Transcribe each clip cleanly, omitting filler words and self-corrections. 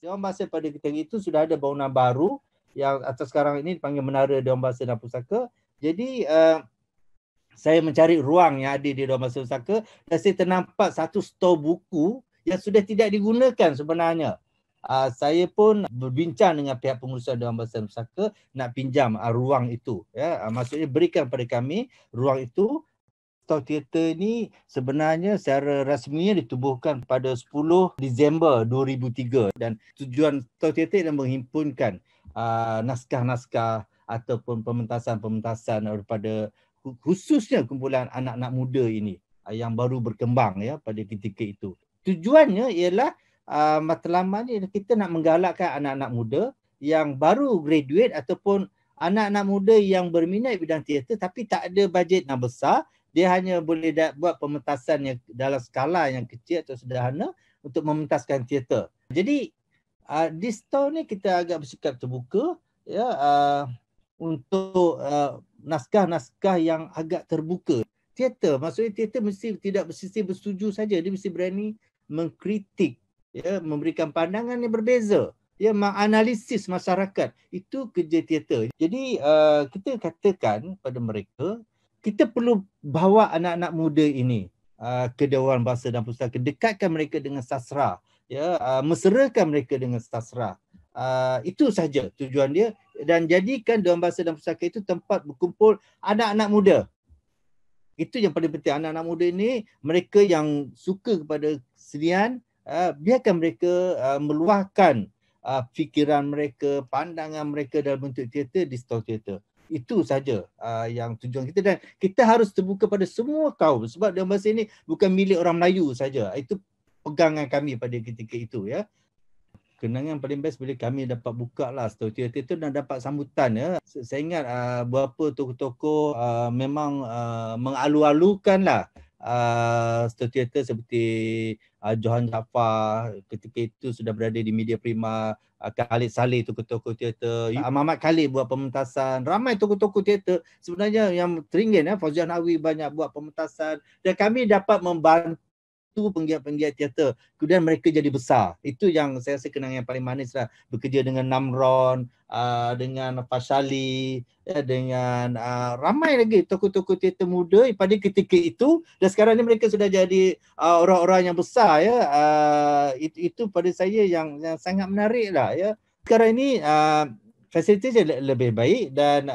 Dewan Bahasa pada ketika itu sudah ada bangunan baru yang atas sekarang ini dipanggil Menara Dewan Bahasa dan Pusaka. Jadi saya mencari ruang yang ada di Dewan Bahasa dan Pusaka dan saya ternampak satu stor buku yang sudah tidak digunakan sebenarnya. Saya pun berbincang dengan pihak pengurusan Dewan Bahasa dan Pusaka nak pinjam ruang itu. Ya, maksudnya berikan pada kami ruang itu. Stor teater ni sebenarnya secara rasminya ditubuhkan pada 10 Disember 2003 dan tujuan stor teater adalah menghimpunkan naskah-naskah ataupun pementasan-pementasan daripada khususnya kumpulan anak-anak muda ini yang baru berkembang ya pada ketika itu. Tujuannya ialah matlamat ni kita nak menggalakkan anak-anak muda yang baru graduate ataupun anak-anak muda yang berminat bidang teater tapi tak ada bajet yang besar. Dia hanya boleh buat pementasan yang dalam skala yang kecil atau sederhana untuk mementaskan teater. Jadi di store ni kita agak bersikap terbuka ya untuk naskah-naskah yang agak terbuka. Teater, maksudnya teater mesti tidak mesti bersetuju saja, dia mesti berani mengkritik, ya, memberikan pandangan yang berbeza, ya, menganalisis masyarakat. Itu kerja teater. Jadi kita katakan pada mereka, kita perlu bawa anak-anak muda ini ke Dewan Bahasa dan Pustaka, dekatkan mereka dengan sastra, ya, meserakan mereka dengan sastra. Itu saja tujuan dia, dan jadikan Dewan Bahasa dan Pustaka itu tempat berkumpul anak-anak muda. Itu yang paling penting. Anak-anak muda ini, mereka yang suka kepada senian, biarkan mereka meluahkan fikiran mereka, pandangan mereka dalam bentuk teater di stor teater. Itu saja yang tujuan kita, dan kita harus terbuka pada semua kaum sebab Dewan Bahasa ini bukan milik orang Melayu saja. Itu pegangan kami pada ketika itu ya. Kenangan paling best bila kami dapat buka lah stor teater itu dan dapat sambutan ya. Saya ingat beberapa tokoh-tokoh memang mengalu-alukan lah stor teater seperti Johan Jaafar ketika itu sudah berada di Media Prima, Khalid Saleh tokoh-tokoh teater, Muhammad Khalid buat pementasan, ramai tokoh-tokoh teater sebenarnya yang teringin ya. Fauzian Hawi banyak buat pementasan dan kami dapat membantu penggiat-penggiat teater. Kemudian mereka jadi besar. Itu yang saya rasa kenangan yang paling manis lah. Bekerja dengan Namron, dengan Fashali, ya, dengan ramai lagi tokoh-tokoh teater muda pada ketika itu, dan sekarang ni mereka sudah jadi orang-orang yang besar ya. Itu pada saya yang sangat menarik lah ya. Sekarang ini fasiliti lebih baik dan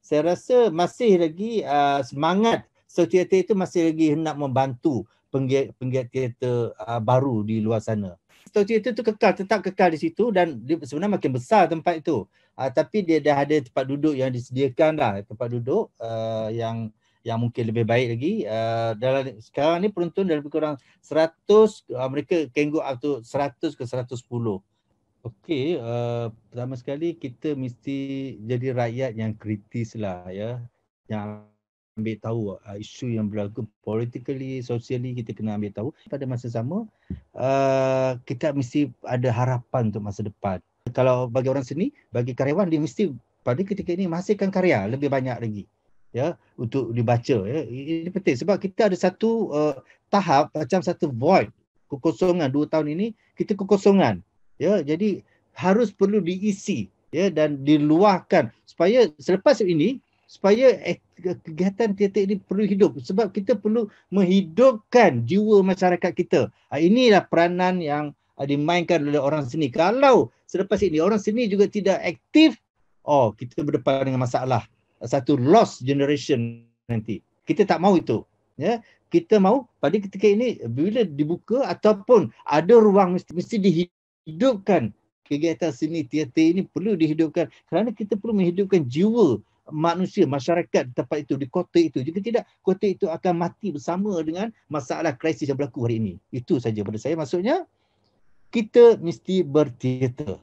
saya rasa masih lagi semangat stor teater itu masih lagi hendak membantu penggiat teater baru di luar sana. Stor teater itu tetap kekal di situ dan sebenarnya makin besar tempat itu. Tapi dia dah ada tempat duduk yang disediakan lah, tempat duduk yang mungkin lebih baik lagi. Sekarang ni penonton dah lebih kurang 100, mereka can go up to 100 ke 110. Okey, pertama sekali kita mesti jadi rakyat yang kritis lah ya. Yang ambil tahu isu yang berlaku politically, socially, kita kena ambil tahu. Pada masa sama, kita mesti ada harapan untuk masa depan. Kalau bagi orang seni, bagi karyawan, dia mesti pada ketika ini menghasilkan karya lebih banyak lagi ya untuk dibaca ya. Ini penting sebab kita ada satu tahap macam satu void, kekosongan 2 tahun ini kita kekosongan ya. Jadi harus perlu diisi ya dan diluahkan supaya selepas ini supaya kegiatan teater ini perlu hidup sebab kita perlu menghidupkan jiwa masyarakat kita. Inilah peranan yang dimainkan oleh orang seni. Kalau selepas ini orang seni juga tidak aktif, kita berdepan dengan masalah. Satu lost generation nanti. Kita tak mahu itu. Ya, kita mahu pada ketika ini bila dibuka ataupun ada ruang mesti dihidupkan. Kegiatan seni teater ini perlu dihidupkan kerana kita perlu menghidupkan jiwa manusia, masyarakat di tempat itu, di kota itu. Jika tidak, kota itu akan mati bersama dengan masalah krisis yang berlaku hari ini. Itu saja pada saya. Maksudnya, kita mesti berteater.